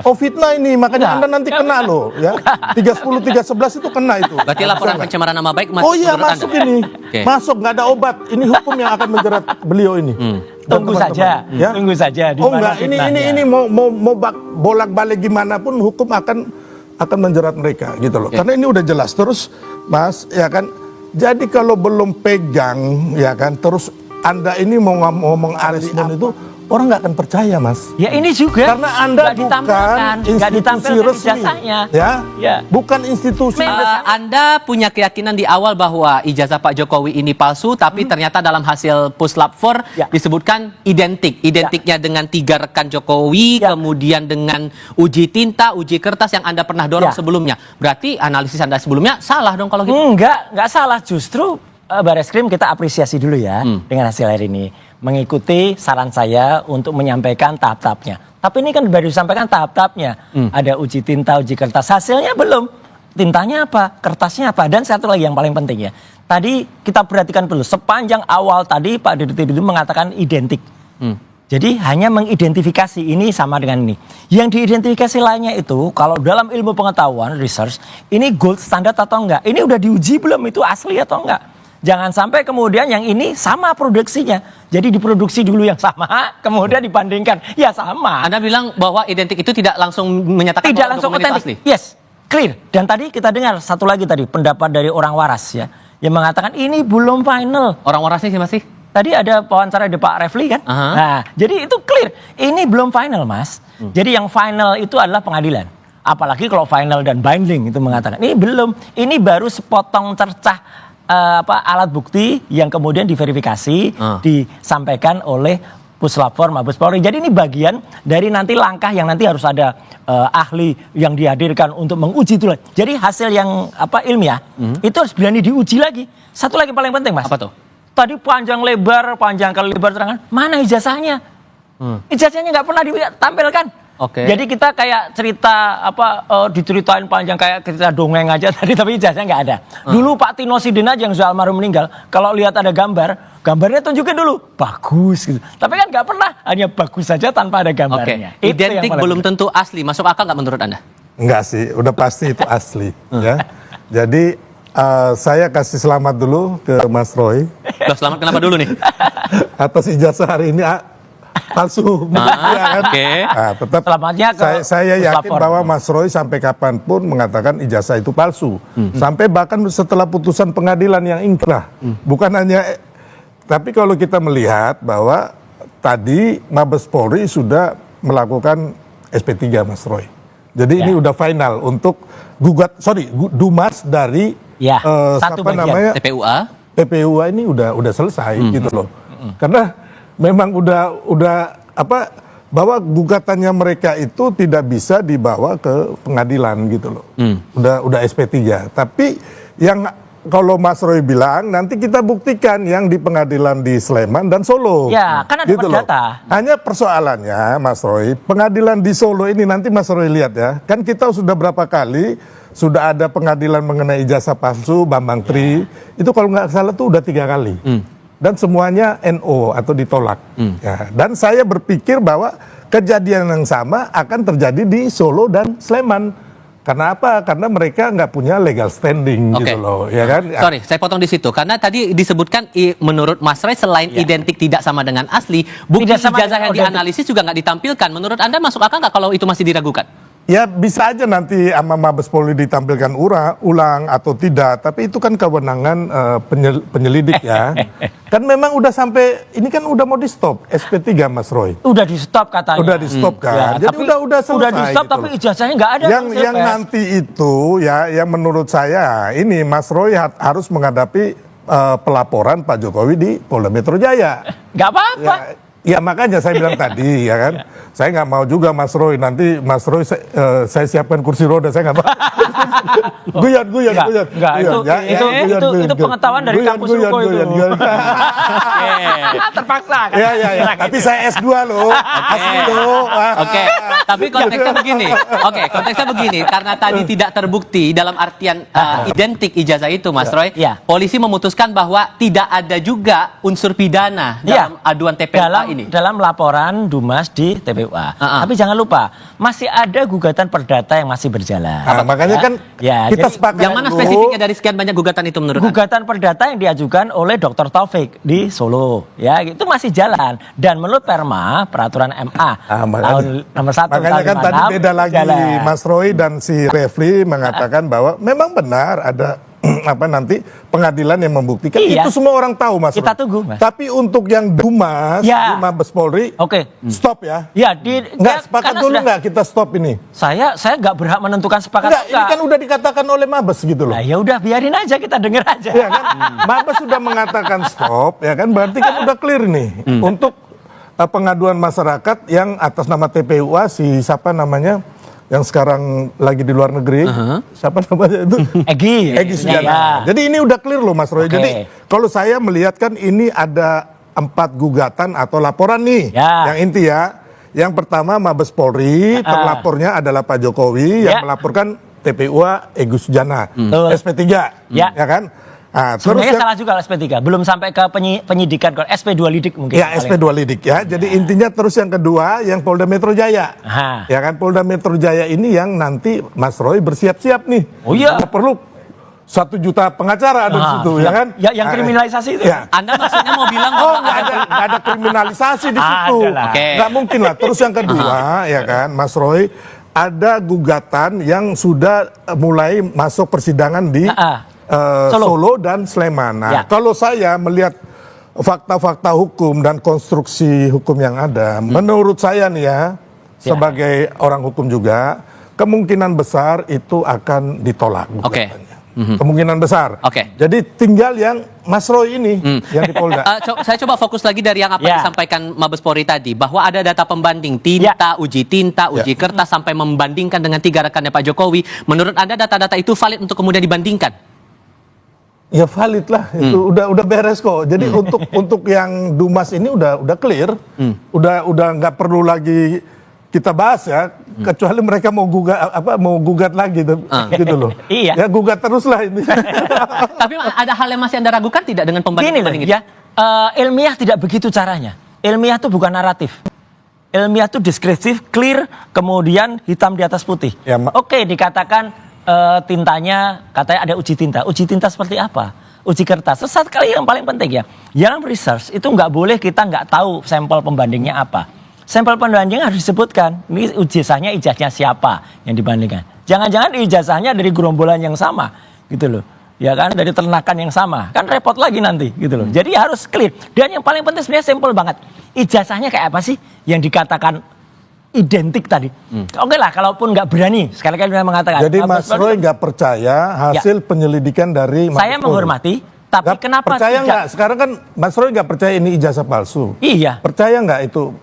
Oh fitnah ini, makanya Anda nanti kena loh ya. 310, 311 itu kena itu. Berarti laporan pencemaran nama baik masuk Oh iya menurut masuk Anda? ini. Oke. Masuk, nggak ada obat. Ini hukum yang akan menjerat beliau ini. Dan Tunggu teman-teman. saja, Ya? tunggu saja. Di Oh mana enggak, ini fitnahnya. mau bolak-balik gimana pun hukum akan menjerat mereka gitu loh. Karena ini udah jelas terus Mas ya kan. Jadi kalau belum pegang ya kan terus Anda ini mau ngomong Arismon itu orang nggak akan percaya Mas. Ya ini juga. Karena Anda Nggak bukan ditampilkan, nggak institusi ditampilkan resmi. ijazahnya. Ya, bukan institusi. Anda punya keyakinan di awal bahwa ijazah Pak Jokowi ini palsu, tapi ternyata dalam hasil puslap 4 Ya. disebutkan identiknya dengan 3 rekan Jokowi, Ya. kemudian dengan uji tinta, uji kertas yang Anda pernah dorong Ya. sebelumnya. Berarti analisis Anda sebelumnya salah dong kalau gitu. Enggak salah. Justru Bareskrim kita apresiasi dulu ya dengan hasil hari ini. Mengikuti saran saya untuk menyampaikan tahap-tahapnya. Tapi ini kan baru disampaikan tahap-tahapnya. Ada uji tinta, uji kertas. Hasilnya belum. Tintanya apa? Kertasnya apa? Dan satu lagi yang paling penting ya. Tadi kita perhatikan dulu. Sepanjang awal tadi Pak Dirut itu mengatakan identik. Jadi hanya mengidentifikasi ini sama dengan ini. Yang diidentifikasi lainnya itu kalau dalam ilmu pengetahuan, research, ini gold standard atau enggak? Ini udah diuji belum itu asli atau enggak? Jangan sampai kemudian yang ini sama produksinya. Jadi diproduksi dulu yang sama, kemudian dibandingkan. Ya sama. Anda bilang bahwa identik itu tidak langsung menyatakan Tidak bahwa langsung dokumen itu asli. otentik. Yes, clear. Dan tadi kita dengar satu lagi tadi pendapat dari orang waras ya. Yang mengatakan ini belum final. Orang warasnya sih masih. Tadi ada wawancara di Pak Refli kan? Aha. Nah, jadi itu clear. Ini belum final, Mas. Jadi yang final itu adalah pengadilan. Apalagi kalau final dan binding itu mengatakan. Ini belum. Ini baru sepotong cercah alat bukti yang kemudian diverifikasi, disampaikan oleh Puslap 4 Mabes Polri. Jadi ini bagian dari nanti langkah yang nanti harus ada ahli yang dihadirkan untuk menguji itu. Jadi hasil yang ilmiah itu harus berani diuji lagi. Satu lagi paling penting, Mas. Apa tuh? Tadi panjang kali lebar terangan, mana ijazahnya? Ijazahnya nggak pernah ditampilkan. Oke. Jadi kita kayak cerita diceritain panjang kayak cerita dongeng aja tadi, tapi ijazahnya nggak ada. Dulu Pak Tino Sidin aja yang sudah almarhum meninggal, kalau lihat ada gambarnya tunjukin dulu, bagus gitu. Tapi kan nggak pernah, hanya bagus saja tanpa ada Oke. gambarnya. Itu yang Identik paling belum penting. tentu asli. Masuk akal nggak menurut Anda? Enggak sih, udah pasti itu asli ya. Jadi saya kasih selamat dulu ke Mas Roy Loh, selamat kenapa dulu nih? atas ijazah hari ini palsu. Ya kan? Oke. Nah, tetap Selamatnya ke saya yakin Puslap 4. bahwa Mas Roy sampai kapanpun mengatakan ijazah itu palsu. Sampai bahkan setelah putusan pengadilan yang inkrah. Bukan hanya, tapi kalau kita melihat bahwa tadi Mabes Polri sudah melakukan SP3 Mas Roy. Jadi ini udah final untuk Dumas dari Ya, satu siapa bagian. namanya TPUA? TPUA ini udah selesai gitu loh. Karena memang udah bahwa gugatannya mereka itu tidak bisa dibawa ke pengadilan gitu loh. Udah SP3. Tapi yang kalau Mas Roy bilang nanti kita buktikan yang di pengadilan di Sleman dan Solo. Ya, kan ada perdata. Hanya persoalannya Mas Roy, pengadilan di Solo ini nanti Mas Roy lihat ya. Kan kita sudah berapa kali sudah ada pengadilan mengenai ijazah palsu Bambang Tri. Itu kalau nggak salah tuh udah 3 kali. Dan semuanya NO atau ditolak. Ya, dan saya berpikir bahwa kejadian yang sama akan terjadi di Solo dan Sleman. Karena apa? Karena mereka nggak punya legal standing Oke. gitu loh, ya kan? Sorry, saya potong di situ karena tadi disebutkan menurut Mas Roy selain identik tidak sama dengan asli, bukti Tidak sama ijazah yang dengan dianalisis juga nggak ditampilkan. Menurut Anda masuk akal nggak kalau itu masih diragukan? Ya bisa aja nanti sama Mabes Polri ditampilkan ulang atau tidak, tapi itu kan kewenangan penyelidik ya. Kan memang udah sampai, ini kan udah mau di-stop SP3 Mas Roy. Udah di stop katanya. Udah di-stop kan. Jadi tapi udah selesai. Udah di stop gitu tapi loh. ijazahnya nggak ada. Yang nanti itu ya yang menurut saya ini Mas Roy harus menghadapi pelaporan Pak Jokowi di Polda Metro Jaya. Nggak apa-apa. Ya makanya saya bilang tadi ya kan, saya nggak mau juga Mas Roy nanti Mas Roy saya siapkan kursi roda, saya nggak mau. Guyon. Enggak, itu pengetahuan dari kampus Ruko itu. Terpaksa kan. Ya. Tapi saya S2 loh. Asli loh. Oke, tapi konteksnya begini. Konteksnya begini, karena tadi tidak terbukti dalam artian identik ijazah itu, Mas Roy. Iya. Polisi memutuskan bahwa tidak ada juga unsur pidana dalam aduan TPUA ini. Dalam laporan Dumas di TPUA. Tapi jangan lupa, masih ada gugatan perdata yang masih berjalan. Nah, makanya kan kita sepakat. Yang mana spesifiknya dari sekian banyak gugatan itu menurut Anda? Gugatan perdata yang diajukan oleh Dr. Taufik di Solo, ya itu masih jalan. Dan menurut Perma peraturan MA tahun nomor 1 makanya tahun kan tadi 56, beda lagi, jalan. Mas Roy dan si Refli mengatakan bahwa memang benar ada nanti pengadilan yang membuktikan. Iya. Itu semua orang tahu, Mas Kita Roy. tunggu, Mas. Tapi untuk yang Dumas, di Mabes Polri, stop ya. Ya, Nggak sepakat dulu nggak kita stop ini? Saya nggak berhak menentukan sepakat. Enggak, ini kan udah dikatakan oleh Mabes gitu loh. Nah, ya udah biarin aja, kita denger aja. Ya kan? Mabes sudah mengatakan stop, ya kan? Berarti kan udah clear nih untuk pengaduan masyarakat yang atas nama TPUA si siapa namanya yang sekarang lagi di luar negeri, siapa namanya itu? Egy Sujana. Jadi ini udah clear loh, Mas Roy. Jadi kalau saya melihat kan ini ada 4 gugatan atau laporan nih, yang inti ya. Yang pertama Mabes Polri, terlapornya adalah Pak Jokowi yang melaporkan TPUA Egy Sujana, SP3, ya kan? Nah, sebenarnya salah juga SP3, belum sampai ke penyidikan, SP2 lidik mungkin. Ya, SP2 lidik ya. Jadi intinya terus yang kedua yang Polda Metro Jaya. Ya kan, Polda Metro Jaya ini yang nanti Mas Roy bersiap-siap nih. Oh iya. Karena perlu 1 juta pengacara ada di situ, ya kan? Ya, yang kriminalisasi itu. Ya. Anda maksudnya mau bilang nggak ada kriminalisasi di situ. Nggak mungkin lah. Terus yang kedua, ya kan, Mas Roy, ada gugatan yang sudah mulai masuk persidangan di Solo dan Sleman. Nah, kalau saya melihat fakta-fakta hukum dan konstruksi hukum yang ada, menurut saya nih ya, sebagai orang hukum juga, kemungkinan besar itu akan ditolak. Kemungkinan besar. Jadi tinggal yang Mas Roy ini yang di Polda. Saya coba fokus lagi dari yang apa disampaikan Mabes Polri tadi, bahwa ada data pembanding tinta, uji kertas sampai membandingkan dengan 3 rekannya Pak Jokowi. Menurut Anda data-data itu valid untuk kemudian dibandingkan? Ya valid lah, itu udah beres kok. Jadi untuk yang Dumas ini udah clear, udah nggak perlu lagi kita bahas ya, kecuali mereka mau gugat lagi gitu loh. Ya gugat terus lah ini. Tapi ada hal yang masih Anda ragukan tidak dengan pembanding itu? Ya, ilmiah tidak begitu caranya. Ilmiah itu bukan naratif. Ilmiah itu deskriptif, clear, kemudian hitam di atas putih. Ya, Oke, dikatakan tintanya, katanya ada uji tinta. Uji tinta seperti apa? Uji kertas. Terus satu kali yang paling penting ya, dalam research itu nggak boleh kita nggak tahu sampel pembandingnya apa. Sampel pembandingnya harus disebutkan. Ini ijazahnya siapa yang dibandingkan. Jangan-jangan ijazahnya dari gerombolan yang sama, gitu loh. Ya kan, dari ternakan yang sama. Kan repot lagi nanti, gitu loh. Jadi harus clear. Dan yang paling penting sebenarnya simpel banget. Ijazahnya kayak apa sih yang dikatakan identik tadi? Oke lah, kalaupun nggak berani, sekali-kali mengatakan. Jadi Mas Roy nggak percaya hasil penyelidikan dari Mabes Saya menghormati, tapi kenapa percaya nggak? Sekarang kan Mas Roy nggak percaya ini ijazah palsu. Iya. Percaya nggak itu?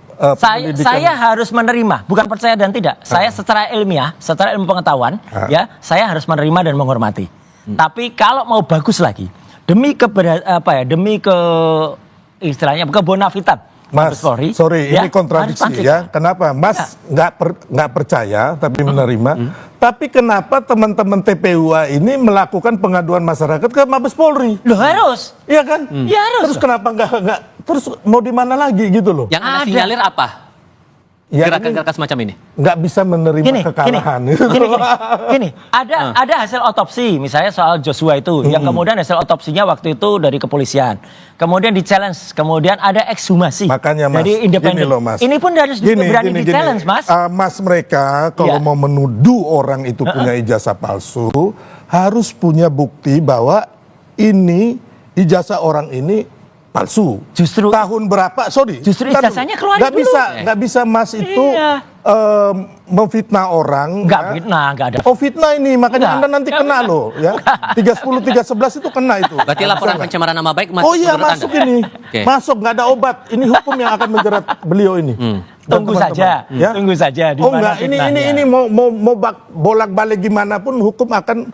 Saya harus menerima, bukan percaya dan tidak. Saya secara ilmiah, secara ilmu pengetahuan, ya, saya harus menerima dan menghormati. Tapi kalau mau bagus lagi, demi istilahnya kebonafitan Mas, sorry, ini kontradiksi ya. Kenapa? Mas nggak percaya tapi menerima. Tapi kenapa teman-teman TPUA ini melakukan pengaduan masyarakat ke Mabes Polri? Loh harus. Iya kan? Ya harus. Terus kenapa nggak? Terus mau di mana lagi gitu loh? Yang Anda sinyalir apa? Gerakan-gerakan semacam ini? Nggak bisa menerima kekalahan. Gini, ada hasil otopsi, misalnya soal Joshua itu, yang kemudian hasil otopsinya waktu itu dari kepolisian, kemudian di challenge, kemudian ada ekshumasi. Makanya Mas, dari independen. Ini pun harus berani di challenge, Mas. Mas, mereka kalau mau menuduh orang itu punya ijazah palsu, harus punya bukti bahwa ini ijazah orang ini palsu. Justru tahun berapa? Sorry. Justru ijazahnya keluar dulu. Nggak bisa Mas itu memfitnah orang. Enggak ya. fitnah, enggak ada. Oh fitnah ini, makanya Enggak. Anda nanti kena loh ya. 310, 311 itu kena itu. Berarti laporan pencemaran nama baik masuk Oh iya menurut masuk Anda? ini, Oke. masuk nggak ada obat. Ini hukum yang akan menjerat beliau ini. Dan Tunggu teman-teman, saja, ya. tunggu saja. Di Oh mana enggak, fitnahnya. ini mau bolak-balik gimana pun hukum akan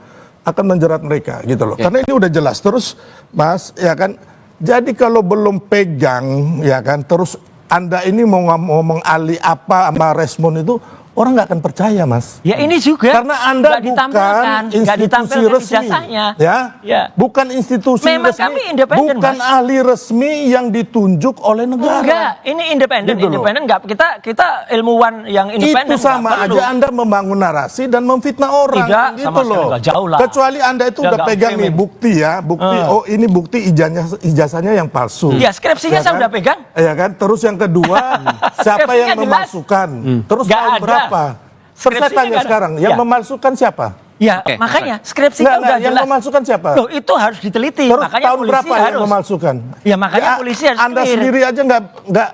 menjerat mereka gitu loh. Oke. Karena ini udah jelas. Terus Mas, ya kan. Jadi kalau belum pegang, ya kan. Terus Anda ini mau ngomong alih apa sama respon itu, orang nggak akan percaya, Mas. Ya ini juga. Karena Anda nggak ditampilkan, bukan nggak institusi ditampilkan resmi, ijazahnya. ya, bukan institusi Memang resmi, kami independen, bukan Mas. ahli resmi yang ditunjuk oleh negara. Enggak, ini independen, Gitu loh. independen enggak. Kita ilmuwan yang independen. Itu sama nggak perlu. aja Anda membangun narasi dan memfitnah orang. Tidak, gitu sama sekali loh. nggak, jauh lah. Kecuali Anda itu Ya, udah nggak pegang nih framing. bukti ya, bukti. Oh ini bukti ijazahnya yang palsu. Ya, skripsinya saya udah pegang. Ya kan. Terus yang kedua, siapa yang Skripsinya jelas. memasukkan? Terus Nggak tahun ada. berapa? Terus saya Skripsinya tanya nggak ada. sekarang, yang Ya. memalsukan siapa? Ya, Oke, makanya skripsinya Nggak, udah yang jelas. memalsukan siapa? Loh, itu harus diteliti. Terus Makanya tahun polisi berapa harus. yang memalsukan? Ya, makanya polisi harus Anda clear. sendiri aja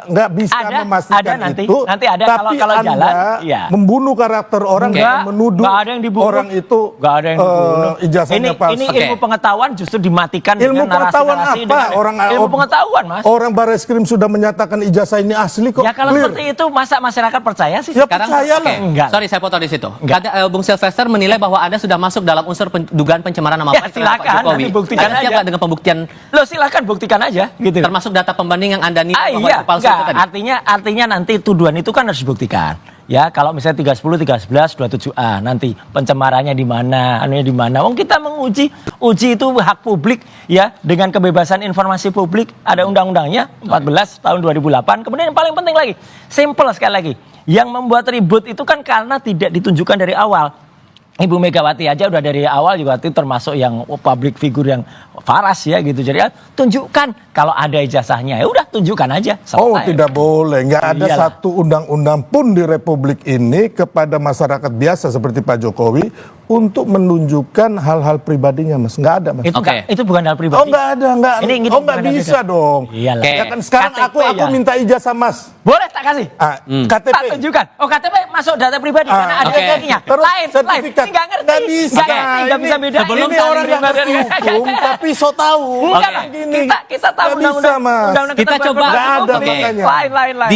nggak bisa Ada, memastikan ada nanti. itu. Nanti ada tapi kalau Anda jalan, ya. membunuh karakter orang Enggak, dan menuduh nggak ada yang dibunuh. orang itu Nggak ada yang dibunuh. ijazahnya palsu. Ini Oke. ilmu pengetahuan justru dimatikan Ilmu dengan pengetahuan narasi-narasi apa? dengan ilmu pengetahuan, Mas. Orang Barreskrim sudah menyatakan ijazah ini asli kok. Ya kalau clear. seperti itu masa masyarakat percaya sih? Ya, Sekarang, percayalah. oke. Enggak. Sorry saya potong di situ. Enggak. Ada Bung Sylvester menilai bahwa Anda sudah masuk dalam unsur dugaan pencemaran nama Ya, baik terhadap Pak silakan, Jokowi. nanti buktikan Anda siap aja. nggak dengan pembuktian Lo silakan buktikan aja gitu. termasuk data pembanding yang Anda nilai bahwa Iya, itu palsu enggak. itu tadi? Artinya nanti tuduhan itu kan harus dibuktikan. Ya, kalau misalnya 310, 311, 27A nanti pencemarannya di mana, anunya di mana. Wong kita uji itu hak publik ya dengan kebebasan informasi publik, ada undang-undangnya 14 tahun 2008. Kemudian yang paling penting lagi, simple sekali lagi. Yang membuat ribut itu kan karena tidak ditunjukkan dari awal. Ibu Megawati aja udah dari awal juga itu termasuk yang public figure yang waras ya gitu. Jadi ya, tunjukkan kalau ada ijazahnya. Ya udah tunjukkan aja. Selesai. Oh tidak boleh, nggak ada Iyalah. satu undang-undang pun di Republik ini kepada masyarakat biasa seperti Pak Jokowi untuk menunjukkan hal-hal pribadinya, Mas. Nggak ada, Mas. Itu, Oke. itu bukan hal pribadi. Oh nggak ada, nggak. Ini ingin Oh nggak bukan hal bisa pribadi. dong. Iyalah. Oke. Ya kan sekarang KTP aku ya. minta ijazah Mas. Boleh tak kasih? KTP. Tak tunjukkan. Oh KTP masuk data pribadi karena ada oke. kakinya. Terus Lain, sertifikat. Ini nggak ngerti. Nggak bisa. Nggak ngerti, nggak bisa bedain. Sebelum ini saling orang yang ngerti hukum tapi so tahu. Enggak lah. Gini. Kita tahu Nggak bisa, undang-undang. Mas. Undang-undang Kita coba. Nggak ada Oke. makanya. Lain.